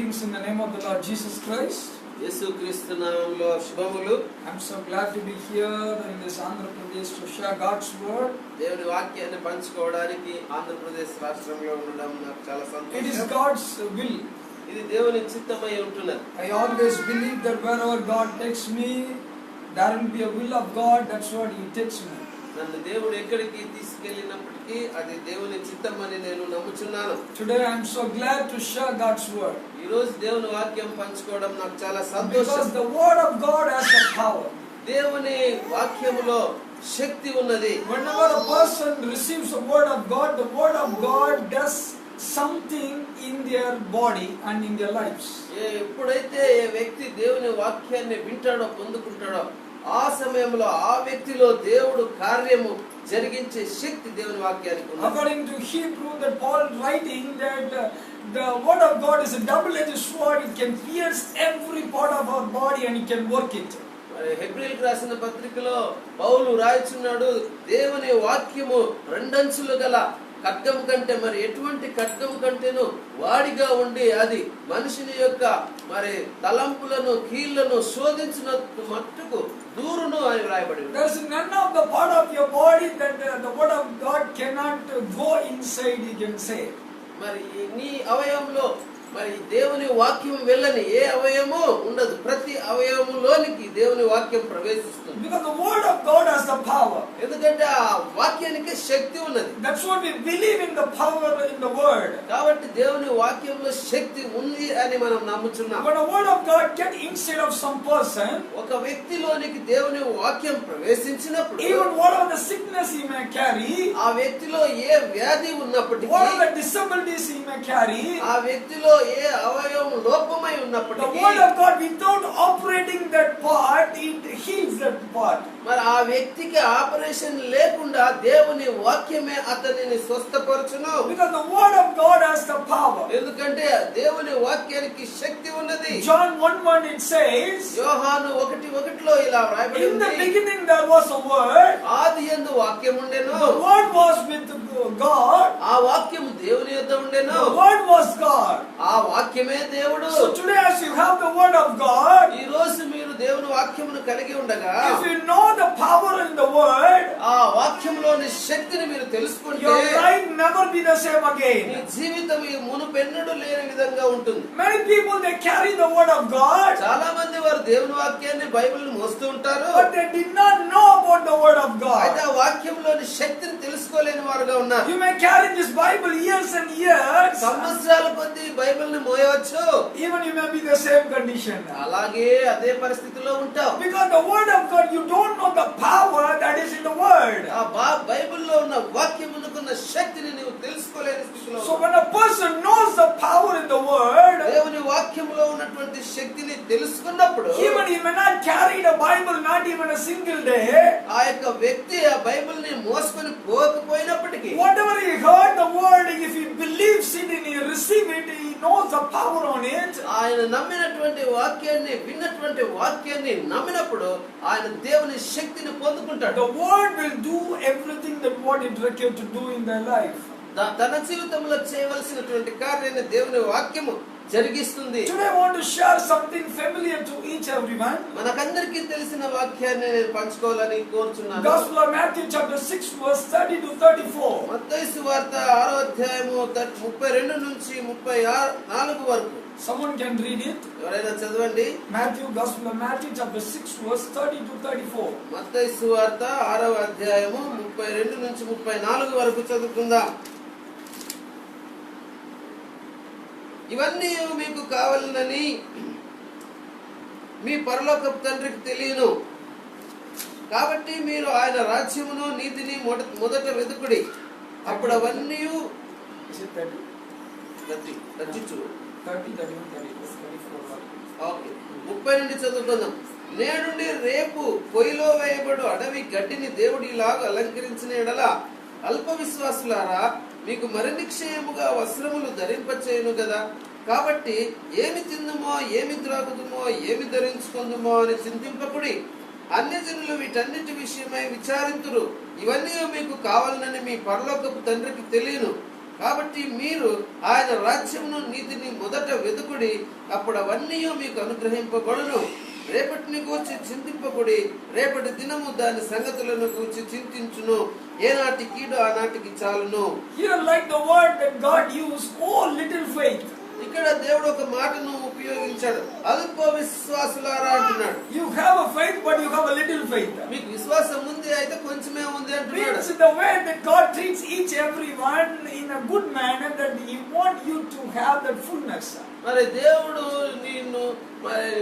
Greetings in the name of the Lord Jesus Christ. యేసుక్రీస్తు నామములో శుభములు. I'm so glad to be here in this Andhra Pradesh to share God's word. దేవుని వాక్యాన్ని పంచుకోవడానికి ఆంధ్రప్రదేశ్ రాష్ట్రంలో ఉండడం నాకు చాలా సంతోషం. It is God's will. ఇది దేవుని చిత్తమై ఉంటున్నది. I always believe that wherever God takes me, there will be a will of God. That's what He takes me. నన్ను దేవుడు ఎక్కడికి తీసుకెళ్ళినప్పటికీ అది దేవుని చిత్తమని నేను నమ్ముచున్నాను. Today I am so glad to share God's word. ఈ రోజు దేవుని వాక్యం పంచుకోవడం నాకు చాలా సంతోషం. Because the word of God has the power. దేవుని వాక్యములో శక్తి ఉన్నది. Whenever a person receives the word of God does something in their body and in their lives. ఎప్పుడైతే ఏ వ్యక్తి దేవుని వాక్యాన్ని వింటాడో పొందుకుంటాడో ఆ సమయంలో ఆ వ్యక్తిలో దేవుడు కార్యము జరిగించే శక్తి దేవుని వాక్యానికి ఉంది. According to Hebrew, that Paul writing that the word of God is a double-edged sword. It can pierce every part of our body and it can work it. మరి హెబ్రీయులకు రాసిన పత్రికలో పౌలు రాయుచున్నాడు, దేవుని వాక్యము రెండంచులు గల ఖడ్గం కంటే మరి ఎటువంటి ఖడ్గం కంటేను వాడిగా ఉండి అది మనిషిని యొక్క మరి తలంపులను కీళ్లను శోధించినంత మట్టుకు దూరును అని రాయబడి ఉంది. There is none of the part of your body that the word of God cannot go inside, you can say. మరి నీ అవయవంలో మరి దేవుని వాక్యం వెళ్ళని ఏ అవయవము ఉండదు. ప్రతి అవయవములోనికి దేవుని వాక్యం ప్రవేశిస్తుంది. Because the word of God has the power. ఎందుకంటే ఆ వాక్యానికి శక్తి ఉన్నది. That's what we believe in, the power in the word. కాబట్టి దేవుని వాక్యంలో శక్తి ఉంది అని మనం నమ్ముచున్నాం. When a word of God get inside of some person, ఒక వ్యక్తిలోనికి దేవుని వాక్యం ప్రవేశించినప్పుడు even whatever the sickness he may carry, ఆ వ్యక్తిలో ఏ వ్యాధి ఉన్నప్పటికీ, whatever the disabilities he may carry, ఆ వ్యక్తిలో ఏ అవయవం లోపమై the ఉన్నప్పటికీ word of God, without operating that part, it heals that part. మరి ఆ వ్యక్తికి ఆపరేషన్ లేకుండా దేవుని వాక్యమే అతనిని స్వస్థపరచును. Because the word of God has the power. ఎందుకంటే దేవుని వాక్యానికి శక్తి ఉన్నది. John 1:1 it says, యోహాను 1:1లో ఇలా రాయబడి in the ఉంది, beginning there was a word, ఆదియందు వాక్యం ఉండెను, the word was with God, ఆ వాక్యము దేవుని యొద్ద ఉండెను, the word was God. ఆ వాక్యమే దేవుడు. So today as you have the word of God, ఈ రోజు మీరు దేవుని వాక్యమును కలిగి ఉండగా if you know the power in the word, ఆ వాక్యంలోని శక్తిని మీరు తెలుసుకుంటే your life never be the same me again. జీవితం ఈ మునుపెన్నడూ లేని విధంగా ఉంటుంది. Many people, they carry the word of God, చాలా మంది వారు దేవుని వాక్యాన్ని బైబిల్ని మోస్తూ ఉంటారు, but they did not know about the word of అయితే God. ఆ వాక్యంలోని శక్తిని తెలుసుకోలేని వారుగా ఉన్నారు. You may carry this Bible years and years, సంవత్సరాల కొద్దీ బైబిల్ని మోయవచ్చు, even you may be the same condition. అలాగే అదే పరిస్థితిలో ఉంటావు. Because the word of God, you don't know the power that is in the word. ఆ బైబిల్లో ఉన్న వాక్యమునకున్న శక్తిని నీవు తెలుసుకోలేని స్థితిలో So when a person knows the power in the word, దేవుని వాక్యములో ఉన్నటువంటి శక్తిని తెలుసుకున్నప్పుడు even he may not carry the Bible not even a single day, ఆ యొక్క వ్యక్తి ఆ బైబిల్ని మోసుకొని పోకపోయినప్పటికీ whatever he heard the word, if he believes it and he receives it, he knows the power on it. ఆయన నమ్మినటువంటి వాక్యాన్ని విన్నటువంటి వాక్యాన్ని నమ్మినప్పుడు ఆయన దేవుని శక్తిని పొందుకుంటాడు. The word will do everything that what it requires to do in their life. తన జీవితంలో చేయవలసినటువంటి కార్యాన్ని దేవుని వాక్యము జరిగిస్తుంది. Today I want to share something familiar to each everyone. మనకందరికీ తెలిసిన వాక్యాన్ని నేను పంచుకోవాలని కోరుచున్నాను. Gospel of Matthew chapter 6 verse 30 to 34. మత్తయి సువార్త 6వ అధ్యాయము 32 నుంచి 34 వరకు. Someone can read it. ఎవరైనా చదవండి. Gospel of Matthew chapter 6 verse 30 to 34. మత్తయి సువార్త 6వ అధ్యాయము 32 నుంచి 34 వరకు చదువుకుందాం. ఇవన్నీ మీకు కావాలనని మీ పరలోకపు తండ్రికి తెలియను, కాబట్టి మీరు ఆయన రాజ్యమును నీతిని మొదట వెతుకుడి, అప్పుడు అవన్నీ Is it 30? 30 Okay. 30 నుండి చదువుకుందాం. నేడుండి రేపు పొయ్యిలో వేయబడు అడవి గడ్డిని దేవుడు ఇలాగ అలంకరించిన ఎడల అల్ప విశ్వాసులారా, మీకు మరి నిక్షయముగా వస్త్రములు ధరింపచేయును కదా. కాబట్టి ఏమి తిందుమో, ఏమి త్రాగుదుమో, ఏమి ధరించుకుందుమో అని చింతింపకుడి. అన్యజనులు వీటన్నిటి విషయమై విచారింతురు. ఇవన్నీ మీకు కావాలనని మీ పరలోకపు తండ్రికి తెలియను. కాబట్టి మీరు ఆయన రాజ్యమును నీతిని మొదట వెతుకుడి, అప్పుడు అవన్నీ మీకు అనుగ్రహింపబడును. రేపటిని గూర్చి చింతింపకుడి, రేపటి దినము దాని సంగతులను గూర్చి చింతించును. ఏనాటి కీడు ఆనాటికి చాలును. Here, like the word that God used, oh little faith. ఇక్కడ దేవుడు ఒక మాటను ఉపయోగించాడు, అల్ప విశ్వాసులారా అంటున్నాడు. You have a faith, but you have a little faith. మీకు విశ్వాసం ఉంది, అయితే కొంచెమే ఉంది అంటున్నాడు. Means the way that God treats each everyone in a good manner, that He wants you to have that fullness. మరి దేవుడు నిన్ను మరి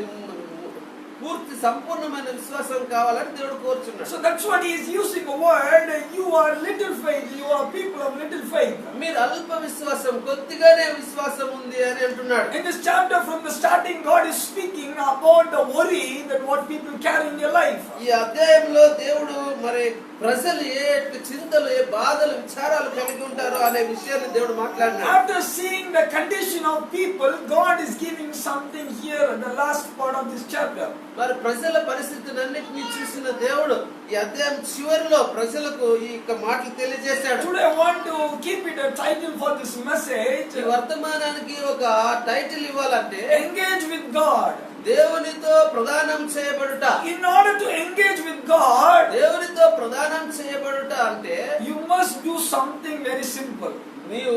పూర్తి సంపూర్ణమైన విశ్వాసం కావాలని దేవుడు కోరుచున్నాడు. So that's what He is using a word. You are little faith. You are people of little faith. మీరు అల్ప విశ్వాసం, కొద్దిగానే విశ్వాసం ఉంది అని అంటున్నాడు. In this chapter, from the starting, God is speaking about the worry that what people carry in their life. ఈ అధ్యాయంలో దేవుడు మరి ప్రజలు ఏ చింతలు, ఏ బాధలు, విచారాలు కలిగి ఉంటారో అనే విషయాన్ని దేవుడు మాట్లాడినాడు. After seeing the condition of people, God is giving something here in the last part of this chapter. మరి ప్రజల పరిస్థితులన్నిటిని చూసిన దేవుడు ఈ అధ్యాయం చివరిలో ప్రజలకు ఈ మాటలు తెలియజేశాడు. Today I want to keep it a title for this message. ఈ వర్తమానానికి ఒక టైటిల్ ఇవ్వాలంటే Engage with God. దేవునితో ప్రదానం చేయబడుట. In order to engage with God, దేవునితో ప్రదానం చేయబడుట అంటే you must do something very simple. నీవు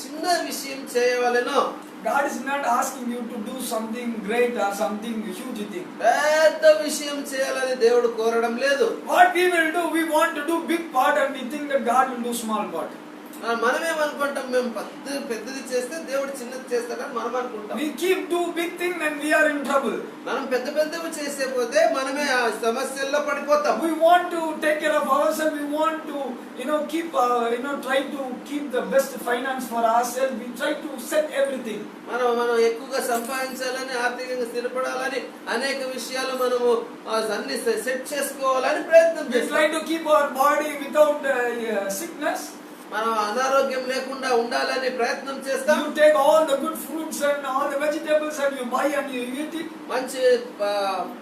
చిన్న విషయం చేయవలెను. God is not asking you to do something great or something huge thing. పెద్ద విషయం చేయాలని దేవుడు కోరడం లేదు. What we will do, we want to do big part and we think that God will do small part. మనమేమనుకుంటాం, మేము పెద్దది చేస్తే దేవుడు చిన్నది చేస్తాడని మనం అనుకుంటాం. We keep do big thing and we are in trouble. మనం పెద్దవి చేసే పోతే మనమే ఆ సమస్యల్లో పడిపోతాం. We want to take care of ourselves. We want to keep try to keep the best finance for ourselves. We try to set everything. మనం ఎక్కువగా సంపాదించాలని, ఆర్థికంగా స్థిరపడాలని అనేక విషయాలు మనము అన్ని సెట్ చేసుకోవాలని ప్రయత్నం చేస్తాం. We try to keep our body without sickness. మనం అనారోగ్యం లేకుండా ఉండాలని ప్రయత్నం చేస్తాం. You take all the good fruits and all the vegetables and you buy and you eat it. మంచి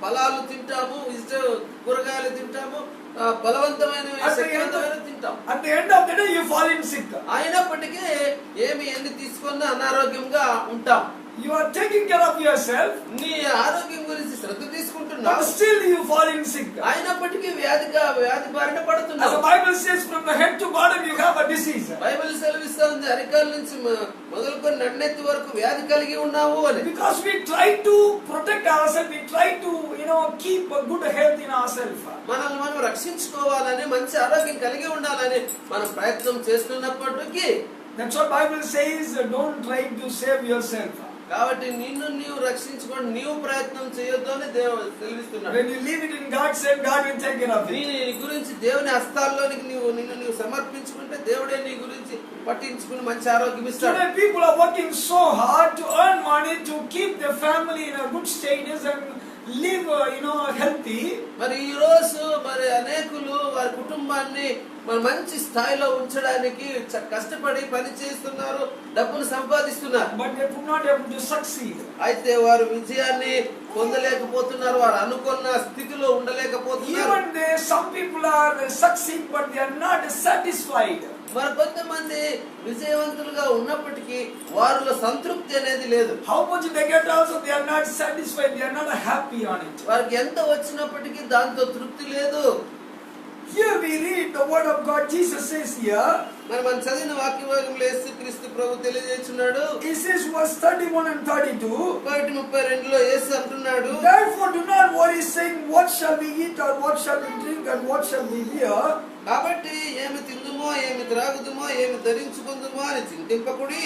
ఫలాలు తింటాము, కూరగాయలు తింటాము, బలవంతమైన తింటాం. At the end of the day you fall in sick. అయినప్పటికీ ఎన్ని తీసుకున్నా అనారోగ్యంగా ఉంటాం. You are taking care of yourself. నీ ఆరోగ్యం గురించి శ్రద్ధ తీసుకుంటున్నావు. But still you fall in sick. అయినప్పటికీ వ్యాధి బారిన పడుతున్నావు. As the Bible says, from the head to bottom you have a disease. Bible సెలవిస్తుంది, అరికాల నుంచి మొదలుకొని నన్నెత్తి వరకు వ్యాధి కలిగి ఉన్నావు అని. Because we try to protect ourselves, we try to keep a good health in ourselves. మనల్ని మనం రక్షించుకోవాలని, మంచి ఆరోగ్యం కలిగి ఉండాలని మనం ప్రయత్నం చేస్తున్నప్పటికీ, that's what Bible says, don't try to save yourself. కాబట్టి నిన్ను నీవు రక్షించుకొని నీవు ప్రయత్నం చేయొద్దు అని దేవుడు సెలవిస్తున్నాడు. When you leave it in God's hand, God will take care of it. నీ గురించి దేవుని హస్తాల్లోనికి నిన్ను సమర్పించుకుంటే దేవుడే నీ గురించి పట్టించుకుని మంచి ఆరోగ్యం ఇస్తాడు. Today people are working so hard to earn money to keep their family in a good status and live healthy. మరి ఈ రోజు మరి అనేకులు వారి కుటుంబాన్ని మంచి స్థాయిలో ఉంచడానికి కష్టపడి పని చేస్తున్నారు, డబ్బులు సంపాదిస్తున్నారు. But they could not able to succeed. అయితే వారు విజయాన్ని పొందలేకపోతున్నారు, వారు అనుకున్న స్థితిలో ఉండలేకపోతున్నారు. Even some people are succeed but they are not satisfied. మరి కొంతమంది విజయవంతులుగా ఉన్నప్పటికీ వారిలో సంతృప్తి అనేది లేదు. How much they get also they are not satisfied, they are not happy on it. వారికి ఎంత వచ్చినప్పటికీ దాంతో తృప్తి లేదు. Here we read the word of God. Jesus says here, మనం చదివిన వాక్యభాగంలో యేసుక్రీస్తు ప్రభు తెలియజేస్తున్నాడు. He says verse 31 and 32. 1:32లో యేసు అంటున్నాడు, Therefore do not worry saying, what shall we eat or what shall we drink and what shall we wear? కాబట్టి ఏమి తిందుమో, ఏమి త్రాగుదుమో, ఏమి ధరించుకుందుమో అని చింతింపకుడి.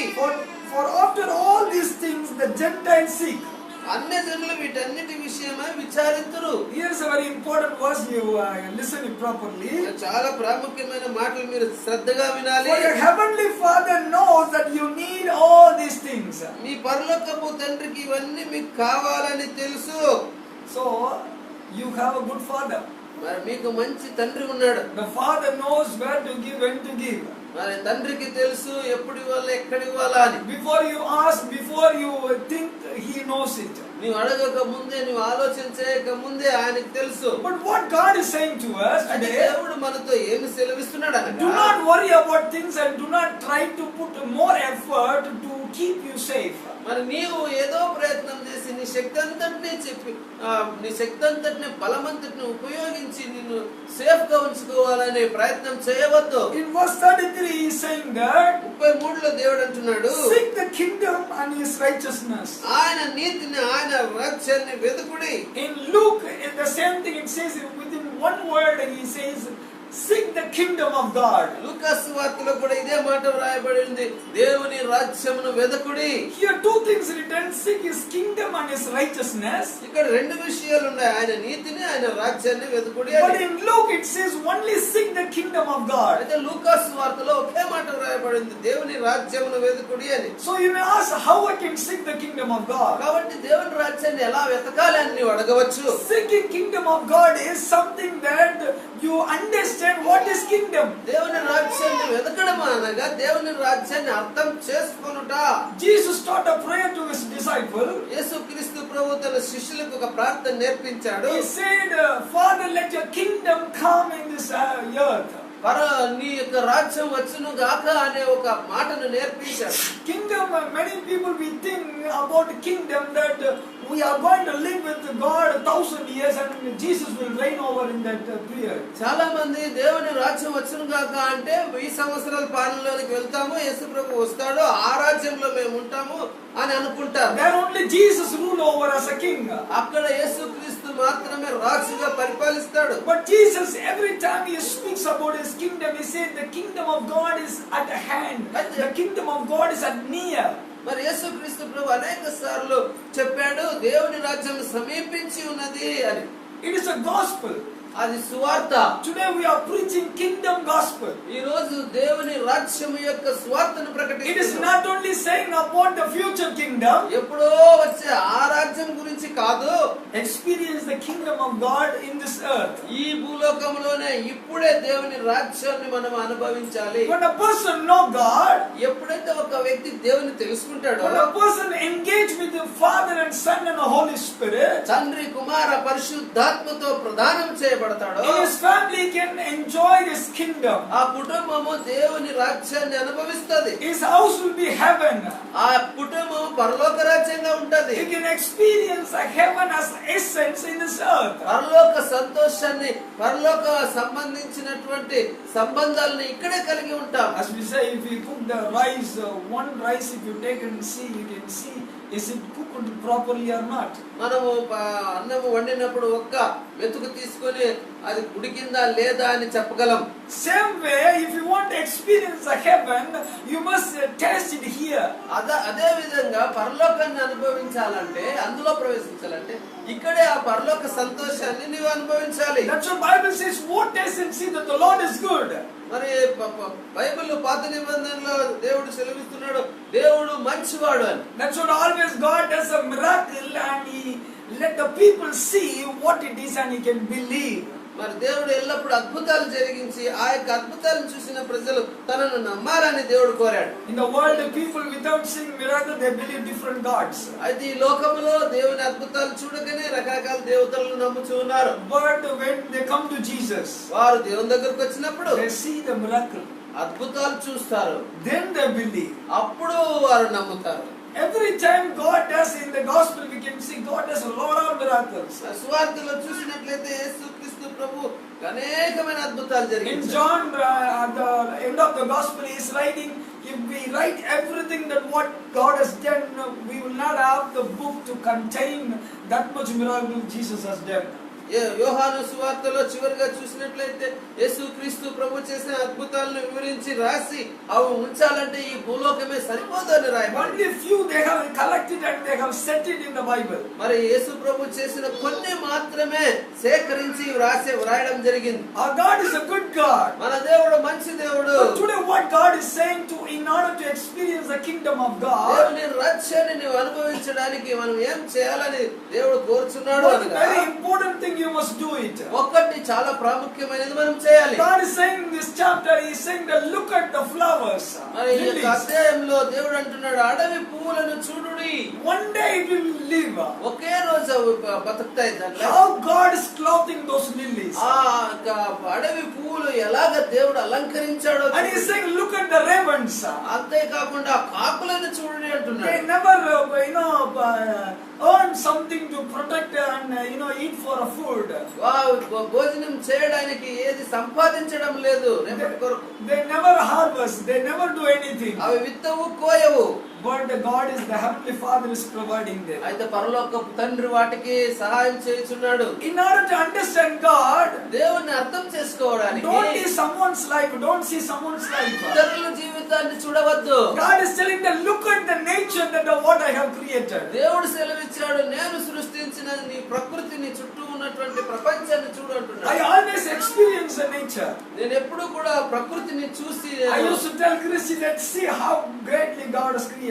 For after all these things the Gentiles seek. అన్యజనులు వీటన్నిటి విషయమై విచారింతురు. Here is a very important verse. You listen it properly. చాలా ప్రాముఖ్యమైన మాటలు మీరు శ్రద్ధగా వినాలి. For your heavenly Father knows that you need all these things. మీ పరలోకపు తండ్రికి ఇవన్నీ మీకు కావాలని తెలుసు. So you have a good father. మరి మీకు మంచి తండ్రి ఉన్నాడు. The father knows where to give, when to give. మరి తండ్రికి తెలుసు ఎప్పుడు ఇవ్వాలి, ఎక్కడ ఇవ్వాలా అని. Before you ask, before you think, he knows it. నీవు అడగక ముందే, నీవు ఆలోచన చేయక ముందే ఆయనకు తెలుసు. But what God is saying to us అంటే today, దేవుడు మనతో ఏమి సెలవిస్తున్నాడు do అనగా, not worry about things and do not try to put more effort to keep you safe. మరి నీవు ఏదో ప్రయత్నం చేసి నీ శక్తి అంతటిని చెప్పి నీ శక్తి అంతటిని బలమంతటిని ఉపయోగించి నిన్ను సేఫ్ గా ఉంచుకోవాలనే ప్రయత్నం చేయవద్దు. In verse 33 he is saying that 33లో దేవుడు అంటున్నాడు, seek the kingdom and his righteousness. ఆయన నీతిని, ఆయన రాజ్యాన్ని వెతుకుడి. In Luke, in the same thing it says within one word, he says seek the kingdom of God. లూకాసు సువార్తలో కూడా ఇదే మాట వ్రాయబడింది, దేవుని రాజ్యమును వెదకుడి. Here two things written, seek his kingdom and his righteousness. ఇక్కడ రెండు విషయాలు ఉన్నాయి, ఆయన నీతిని, ఆయన రాజ్యాన్ని వెదకుడి But అని. in Luke it says only seek the kingdom of God. అయితే లూకాసు సువార్తలో ఒకే మాట వ్రాయబడింది, దేవుని రాజ్యమును వెదకుడి అని. So you may ask how I can seek the kingdom of God. కాబట్టి దేవుని రాజ్యాన్ని ఎలా వెతకాలి అని నీవు అడగవచ్చు. Seeking kingdom of God is something that you understand what is kingdom. దేవుని రాజ్యాన్ని వెతకడం అనగా దేవుని రాజ్యాన్ని అర్థం చేసుకొనుట. Jesus taught a prayer to his disciple. యేసుక్రీస్తు ప్రభు తన శిష్యులకు ఒక ప్రార్థన నేర్పించాడు. He said, Father, let your kingdom come in this earth. నీ యొక్క రాజ్యం వచ్చును గాక అనే ఒక మాటను నేర్పించాడు. Kingdom, many people we think about kingdom that we are going to live with God 1,000 years and Jesus will reign over in that period. చాలా మంది దేవుని రాజ్యం వచ్చును గాక అంటే 1000 సంవత్సరాల పాలనలోకి వెళ్తాము, యేసు ప్రభు వస్తాడు, ఆ రాజ్యంలో మేము ఉంటాము అని అనుకుంటారు. There only Jesus rule over as a king. అక్కడ యేసుక్రీస్తు మాత్రమే రాజుగా పరిపాలిస్తాడు. But Jesus, every time he speaks about his kingdom, he said the kingdom of God is at hand. The kingdom of God is at near. మరి యేసుక్రీస్తు ప్రభు అనేక సార్లు చెప్పాడు, దేవుని రాజ్యం సమీపించి ఉన్నది అని. It is a gospel. అది సువార్త. Today we are preaching kingdom gospel. ఈ రోజు దేవుని రాజ్యం యొక్క సువార్తను ప్రకటిస్తున్నాం. It is not only saying about the future kingdom. ఎప్పుడో వచ్చే ఆ రాజ్యం గురించి కాదు. Experience the kingdom of God in this earth. ఈ భూలోకంలోనే ఇప్పుడే దేవుని రాజ్యాన్ని మనం అనుభవించాలి. When a person know God, ఎప్పుడైతే ఒక వ్యక్తి దేవుని తెలుసుకుంటాడో, when a person engage with the Father and Son and the Holy Spirit, తండ్రి కుమార పరిశుద్ధాత్మతో ప్రదానం చేయబడతాడు. his family can enjoy this kingdom. ఆ కుటుంబము దేవుని రాజ్యాన్ని అనుభవిస్తది. His house will be heaven. ఆ కుటుంబం పరలోక రాజ్యంగా ఉంటది. He can experience a heaven as essence in this earth. పరలోక సంతోషాన్ని, పరలోక సంబంధించినటువంటి సంబంధాలను ఇక్కడే కలిగి ఉంటాం. As we say, if we cook the rice, one rice if you take and see, you can see is it cooked properly or not. మనము అన్నము వండినప్పుడు ఒక్క మెతుకు తీసుకొని అది ఉడికిందా లేదా అని చెప్పగలం. Same way, if you want to experience a heaven, you must taste it here. అదే విధంగా పరలోకాన్ని అనుభవించాలంటే, అందులో ప్రవేశించాలంటే ఇక్కడే ఆ పరలోక సంతోషాన్ని నీవు అనుభవించాలి. That's what Bible says, "Oh, taste and see that the Lord is good." మరి బైబిల్ పాత నిబంధనలో దేవుడు సెలవిస్తున్నాడు, దేవుడు మంచివాడు అని. That's what always God does a miracle and he let the people see what it is and he can believe. మరి దేవుడు ఎల్లప్పుడు అద్భుతాలు జరిగించి ఆ యొక్క అద్భుతాలను చూసిన ప్రజలు తనను నమ్మాలని దేవుడు కోరాడు. In the world, the people without seeing miracle, they believe different gods. అయితే ఈ లోకంలో దేవుని అద్భుతాలు చూడగానే రకరకాల దేవతలను నమ్ముచూ ఉన్నారు. But when they come to Jesus, వారు దేవుని దగ్గరకు వచ్చినప్పుడు they see the miracle. అద్భుతాలు చూస్తారు, Then they believe. అప్పుడు వారు నమ్ముతారు. Every time God does in the gospel, we can see God does a lot of miracles. సువార్తలో చూసినట్లయితే యేసుక్రీస్తు ప్రభు అనేకమైన అద్భుతాలు In జరిగించారు. John, at the end of the gospel, he is writing, if we write everything that what God has done, we will not have the book to contain that much miracle Jesus has done. యోహాను సువార్తలో చివరిగా చూసినట్లయితే యేసుక్రీస్తు ప్రభు చేసిన అద్భుతాలను వివరించి రాసి అవి ఉంచాలంటే ఈ భూలోకమే సరిపోదు అని రాయబడింది. Only few they have collected and they have set it in the Bible. మరి యేసు ప్రభు చేసిన కొన్ని మాత్రమే సేకరించి వ్రాయడం జరిగింది. Our God is a good God. మన దేవుడు మంచి దేవుడు. But today what God is saying to, in order to experience the kingdom of God, దేవుని రాజ్యాన్ని నీవు అనుభవించడానికి మనం ఏం చేయాలని దేవుడు కోరుచున్నాడు one అనగా, very important thing you must do it. ఒక్కటి చాలా ప్రాముఖ్యమైనది మనం చేయాలి. God is saying in this chapter, he is saying that look at the flowers. మరి ఈ అధ్యాయంలో దేవుడు అంటున్నాడు, అడవి పువ్వులను చూడుడి. One day it will live. ఒకే రోజు అవి బతుకుతాయి దాంట్లో. How God is clothing those lilies. ఆ అడవి పువ్వులు ఎలాగ దేవుడు అలంకరించాడో. And He is saying, look at the ravens. అంతేకాకుండా కాకులను చూడండి They అంటున్నాడు. never, earn something to protect and eat for a food. భోజనం చేయడానికి ఏది సంపాదించడం లేదు రేపటి కొరకు. They never harvest. They never do anything. అవి విత్తవు కోయవు. But God is the Heavenly Father is providing them. అయితే పరలోకపు తండ్రి వాటికి సహాయం చేయుచున్నాడు. In order to understand God, దేవుణ్ణి అర్థం చేసుకోవడానికి don't see someone's life. Don't see someone's life. ఇతరుల జీవితాన్ని చూడవద్దు. God is telling them, look at the nature that what I have created. దేవుడు సెలవిచ్చాడు, నేను సృష్టించిన నీ ప్రకృతిని చుట్టూ ఉన్నటువంటి ప్రపంచాన్ని చూడు అంటున్నాడు. I always experience the nature. నేను ఎప్పుడు కూడా ప్రకృతిని చూసి I used to tell Christy, let's see how greatly God has created.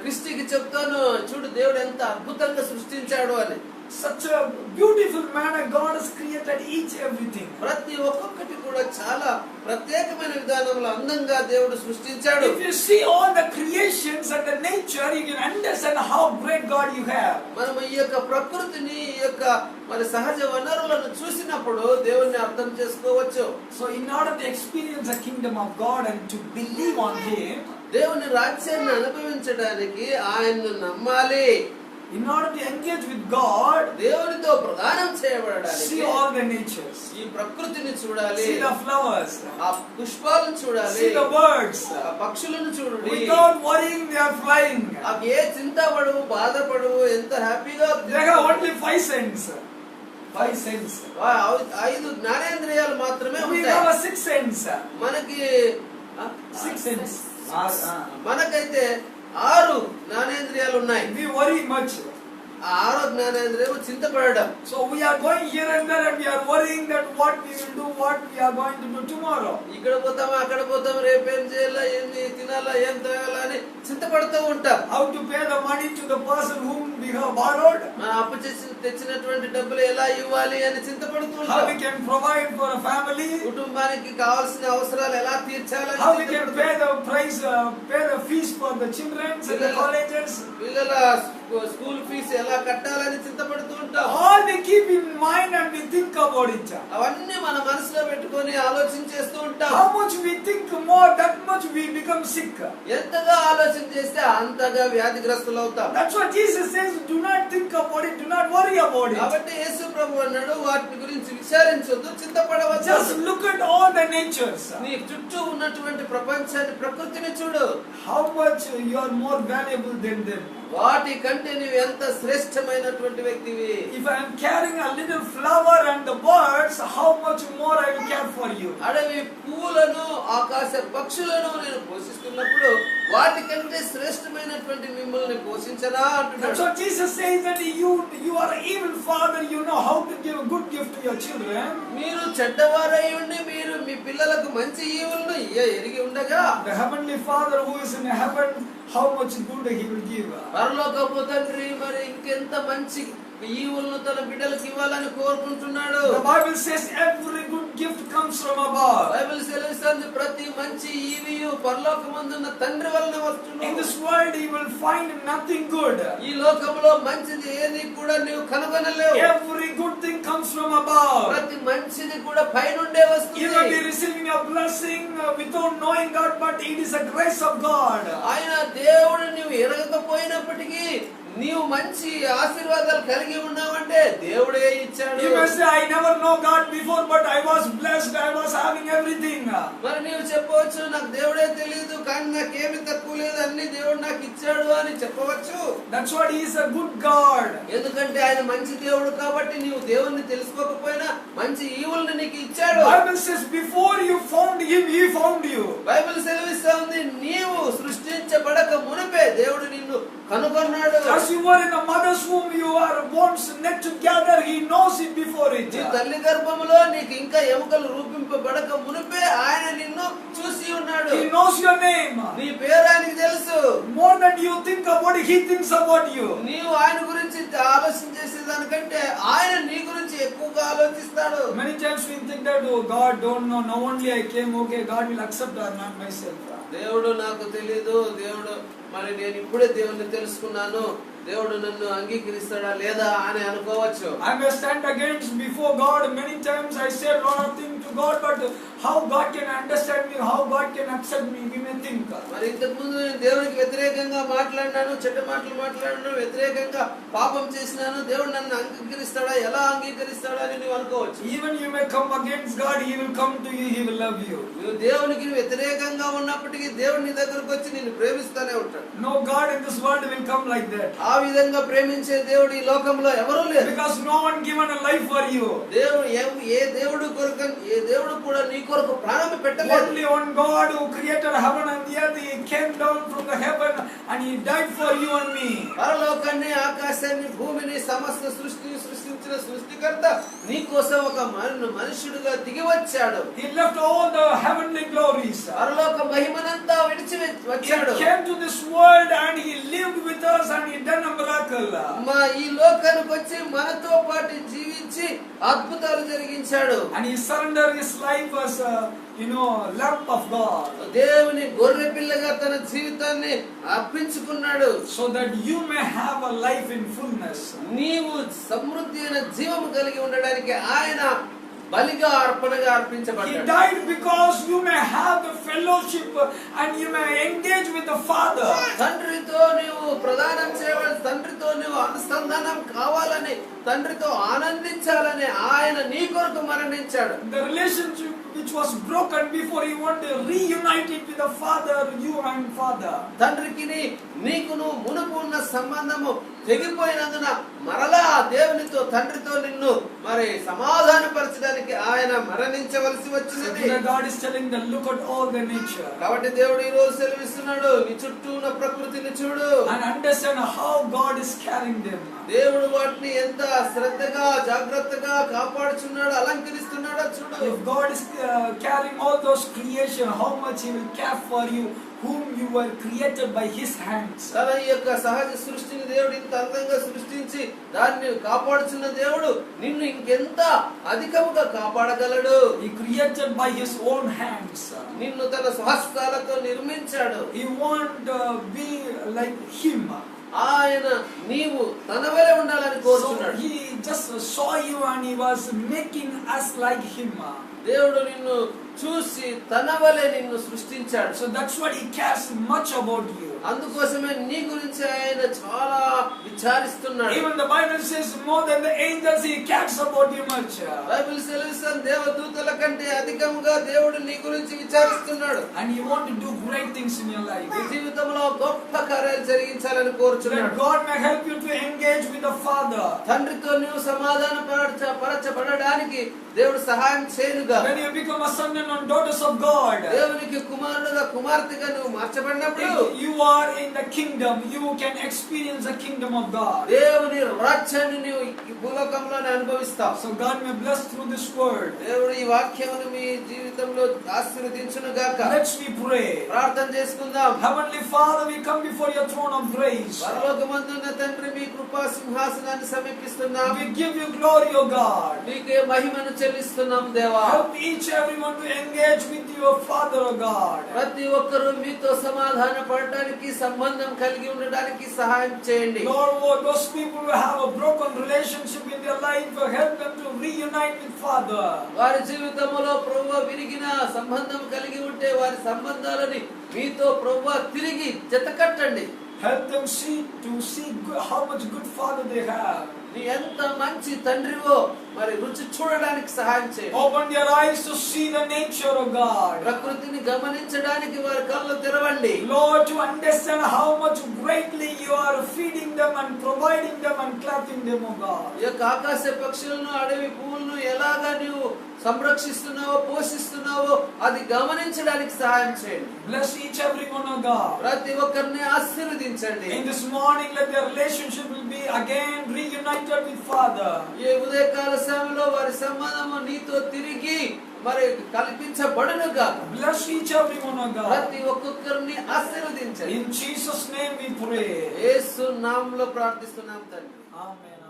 క్రిస్టికి చెప్తాను, చూడు దేవుడు ఎంత అద్భుతంగా సృష్టించాడు అని. Such a beautiful manner God has created each everything. ప్రతి ఒక్కొక్కటి కూడా చాలా ప్రత్యేకమైన విధానంలో అందంగా దేవుడు సృష్టించాడు. If you see all the creations and the nature, you can understand how great God you have. మనం ఈ యొక్క ప్రకృతిని, ఈ యొక్క మరి సహజ వనరులను చూసినప్పుడు దేవుణ్ణి అర్థం చేసుకోవచ్చు. So in order to experience the kingdom of God and to believe on Him, దేవుని రాజ్యాన్ని అనుభవించడానికి ఆయన్ను నమ్మాలి. in order to engage with God, దేవునితో ప్రదానం చేయబడడానికి see all the natures, ఈ ప్రకృతిని చూడాలి, see the flowers, ఆ పుష్పాలను చూడాలి, see the birds. ఆ పక్షులను చూడాలి. Without worrying, they are flying. అవి ఏ చింతపడవు, బాధపడవు, ఎంత హ్యాపీగా. They have only 5 cents. 5 cents. 5 జ్ఞానేంద్రియాలు మాత్రమే We ఉంటాయి. have a 6 cents. మనకి 6 cents. మనకైతే 6 జ్ఞానేంద్రియాలు ఉన్నాయి. We worry much. ఆ 6వ జ్ఞానేంద్రియం చింతపడడం. So we are going here and there and we are worrying that what we will do, what we are going to do tomorrow. ఇక్కడ పోతామా, అక్కడ పోతాం, రేపేం చేయాలా, ఏమి తినాలా, ఏం తాగాలా అని చింతపడుతూ ఉంటాం. How to pay the money to the person whom we have borrowed. మనం అప్పు చేసి తెచ్చినటువంటి డబ్బులు ఎలా ఇవ్వాలి అని చింతపడుతూ How ఉంటాం. we can provide for a family. కుటుంబానికి కావాల్సిన అవసరాలు ఎలా తీర్చాలని How we can చింతపడుతూ pay the price, pay the fees for the children and the colleges. పిల్లల స్కూల్ ఫీజు ఎలా కట్టాలని చింతపడుతూ ఉంటాం. All we keep in mind and we think about it. అవన్నీ మన మనసులో పెట్టుకొని ఆలోచించేస్తూ ఉంటాం. How much we think more, that much we become sick. ఎంతగా ఆలోచన చేస్తే అంతగా వ్యాధిగ్రస్తులు అవుతాం. That's what Jesus says, do not think about it, do not worry about it. కాబట్టి యేసు ప్రభు అన్నాడు, వాటి గురించి విచారించొద్దు, చింతపడవద్దు. Just look at all the natures. నీ చుట్టూ ఉన్నటువంటి ప్రపంచాన్ని, ప్రకృతిని చూడు. How much you are more valuable than them. వాటి కంటే నీవు ఎంత శ్రేష్టమైనటువంటి వ్యక్తివి. If I am carrying a little flower and the birds, how much more I will care for you. అడవి పూలను, ఆకాశ పక్షులను నేను పోషిస్తున్నప్పుడు వాటి కంటే శ్రేష్టమైనటువంటి మిమ్మల్ని పోషించనా అంటున్నాడు. That's what Jesus says, that you are an evil father, you know how to give a good gift to your children. మీరు చెడ్డవారై ఉండి మీరు మీ పిల్లలకు మంచి ఈవులను ఎరిగి ఉండగా The heavenly Father who is in heaven, how much good He will give. పరలోకపు తండ్రి మరి ఇంకెంత మంచి ఈవులను తన బిడ్డలకు ఇవ్వాలని కోరుకుంటున్నాడు. The Bible says every good gift comes from above. Bible సెలవిస్తుంది, ప్రతి మంచి ఈవియు పరలోకమందున్న తండ్రి వలన వస్తున్నది. In this world you will find nothing good. ఈ లోకంలో మంచిది ఏది కూడా నీవు కనుగొనలేవు. Every good thing comes from above. ప్రతి మంచిది కూడా పైనుండే వస్తుంది. You may be receiving a blessing without knowing God, but it is a grace of God. ఆయన దేవుడు నీవు ఎరగకపోయినప్పటికీ నీవు మంచి ఆశీర్వాదాలు కలిగి ఉన్నావంటే దేవుడే ఇచ్చాడు. You may say, I never know God before, but I was blessed, I was having everything. మరి నీవు చెప్పవచ్చు, నాకు దేవుడే తెలియదు కానీ నాకేమి తక్కువ లేదు, అన్ని దేవుడు నాకు ఇచ్చాడు అని చెప్పవచ్చు. That's what He is a good God. ఎందుకంటే ఆయన మంచి దేవుడు కాబట్టి నీవు దేవుణ్ణి తెలుసుకోకపోయినా మంచి ఈవుల్ని నీకు ఇచ్చాడు. Bible says, before you found Him, He found you. Bible సెలవిస్తా ఉంది, నీవు సృష్టించబడక మునిపే దేవుడు నిన్ను కనుగొన్నాడు. As you were in the mother's womb, you are bones knit together. He knows it before it. నీ తల్లి గర్భములో నీకు ఇంకా ఎముకలు రూపింపబడక మునిపే ఆయన నిన్ను చూసి ఉన్నాడు. He knows your name. నీ పేరు ఆయనకి తెలుసు. More than you think about it, He thinks about you. నీవు ఆయన గురించి ఆలోచన చేసేదానికంటే ఆయన నీ గురించి ఎక్కువగా ఆలోచిస్తాడు. Many times we think that, oh God, don't know. Now only I came, okay, God will accept or not myself. దేవుడు నాకు తెలియదు, దేవుడు మరి నేను ఇప్పుడే దేవుణ్ణి తెలుసుకున్నాను, దేవుడు నన్ను అంగీకరిస్తాడా లేదా అని అనుకోవచ్చు. I may stand against before God. Many times I say a lot of things to God, but how God can understand me, how God can accept me, we may think. మరి ఇంతకు ముందు నేను దేవునికి వ్యతిరేకంగా మాట్లాడినాను, చెడ్డ మాటలు మాట్లాడినాను, వ్యతిరేకంగా పాపం చేసినాను, దేవుడు నన్ను అంగీకరిస్తాడా, ఎలా అంగీకరిస్తాడా అని నువ్వు అనుకోవచ్చు. Even you may come against God, He will come to you, He will love you. నువ్వు దేవునికి వ్యతిరేకంగా ఉన్నప్పటికీ దేవుడు నీ దగ్గరకు వచ్చి నిన్ను ప్రేమిస్తూనే ఉంటాడు. No God in this world will come like that. ఆ విధంగా ప్రేమించే దేవుడు ఈ లోకంలో ఎవరూ లేరు. Because no one given a life for you. దేవుడు ఏ దేవుడు కొరకు ఏ దేవుడు కూడా నీ కొరకు ప్రాణం పెట్టలేదు. Only one God who created heaven and the earth, He came down from the heaven and He died for you and me. పరలోకాన్ని, ఆకాశాన్ని, భూమిని, సమస్త సృష్టిని సృష్టించిన సృష్టికర్త నీ కోసం ఒక మనుషుడుగా దిగి వచ్చాడు. He left all the heavenly glories. పరలోక మహిమనంతా విడిచి వచ్చాడు. He came to this world and He lived with us and He done a miracle. ఈ లోకానికి వచ్చి మనతో పాటు జీవించి అద్భుతాలు జరిగించాడు. And He surrendered His life as lamb of God. దేవుని గొర్రె పిల్లగా తన జీవితాన్ని అర్పించుకున్నాడు. So that you may have a life in fullness. నీవు సమృద్ధి అయిన జీవము కలిగి ఉండడానికి ఆయన బలిగా అర్పణగా అర్పించబడ్డాడు. He died because you may have the fellowship and you may engage with the Father. తండ్రితో నీవు ప్రదానం చేయవలసి, తండ్రితో నీవు అనుసంధానం కావాలని, తండ్రితో ఆనందించాలని ఆయన నీ కొరకు మరణించాడు. The relationship which was broken before, He wanted to reunite it with the Father, you and Father. తండ్రికి నీకును మునుపు ఉన్న సంబంధము తెగిపోయినందున మరలా దేవునితో, తండ్రితో నిన్ను మరి సమాధానపరచడానికి ఆయన మరణించవలసి వచ్చినది. God is telling them, look at all the nature. కాబట్టి దేవుడు ఈ రోజు సెలవిస్తున్నాడు, నీ చుట్టూ ఉన్న ప్రకృతిని చూడు and understand how God is carrying them. దేవుడు వాటిని ఎంత శ్రద్ధగా, జాగ్రత్తగా కాపాడుచున్నాడు, అలంకరిస్తున్నాడో చూడు. If God is carrying all those creation, how much He will care for you, whom you were created by His hands. తన యొక్క సహజ సృష్టిని దేవుడు ఇంత అందంగా సృష్టించి దాన్ని కాపాడుచున్న దేవుడు నిన్ను ఇంకెంత అధికముగా కాపాడగలడు. He created by His own hands. నిన్ను తన స్వహస్తాలతో నిర్మించాడు. He want to be like Him. ఆయన నీవు తన వలె ఉండాలని కోరుతున్నాడు. He just saw you and He was making us like Him. దేవుడు నిన్ను చూసి తన వలె నిన్ను సృష్టించాడు. So that's what He cares much about you. అందుకోసమే నీ గురించి ఆయన చాలా విచారిస్తున్నాడు. Even the Bible says more than the angels, He cares about you much. Bible సెలవిస్తుంది, దేవదూతల కంటే అధికంగా దేవుడు నీ గురించి విచారిస్తున్నాడు. And He want to do great things in your life. నీ జీవితంలో గొప్ప కార్యాలు జరిగించాలని కోరుచున్నాడు. That God may help you to engage with the Father. తండ్రితో నీవు సమాధానపరచబడడానికి దేవుడు సహాయం చేయనుగా. When you become a son and daughters of God, దేవునికి కుమారుడుగా, కుమార్తెగా నువ్వు మార్చబడినప్పుడు you are in the kingdom. You can experience the kingdom of God. దేవుని రాజ్యాన్ని నీవు ఈ భూలోకంలోనే అనుభవిస్తావు. So God may bless through this word. దేవుడు ఈ వాక్యమును మీ జీవితంలో ఆశీర్వదించును గాక. Let's we pray. ప్రార్థన చేసుకుందాం. Heavenly Father, we come before your throne of grace. పరలోకమందున్న తండ్రి, మీ కృపా సింహాసనాన్ని సమీపిస్తున్నాం. We give you glory, O God. నీకే మహిమను చెల్లిస్తున్నాం దేవా. Help each everyone to engage with your Father, O God. ప్రతి ఒక్కరూ మీతో సమాధాన పడడానికి, సంబంధం కలిగి ఉండడానికి సహాయం చేయండి. Lord, those people who have a broken relationship in their life, help them to reunite with Father. వారి జీవితంలో ప్రభువా విరిగిన సంబంధం కలిగి ఉంటే వారి సంబంధాలని మీతో ప్రభువా తిరిగి జతకట్టండి. Help them see how much good Father they have. నీ ఎంత మంచి తండ్రివో మరి రుచి చూడడానికి సహాయం చేయండి. Open their eyes to see the nature of God. ప్రకృతిని గమనించడానికి వారి కళ్ళు తెరవండి. Lord, to understand how much greatly you are feeding them and providing them and clothing them, O God. ఈ యొక్క ఆకాశ పక్షులను, అడవి పువ్వులను ఎలాగా నీవు సంరక్షిస్తున్నావో, పోషిస్తున్నావో అది గమనించడానికి సహాయం చేయండి. Bless each everyone, O God. ప్రతి ఒక్కరిని ఆశీర్వదించండి. In this morning, let their relationship will be again reunited with Father. ఈ ఉదయకాల సమయంలో వారి సంబంధము నీతో తిరిగి మరి కల్పించబడునుగా. Bless each everyone, O God. ప్రతి ఒక్కొక్కరిని ఆశీర్వదించండి. In Jesus' name we pray. యేసు నామములో ప్రార్థిస్తున్నాం తండ్రి. Amen.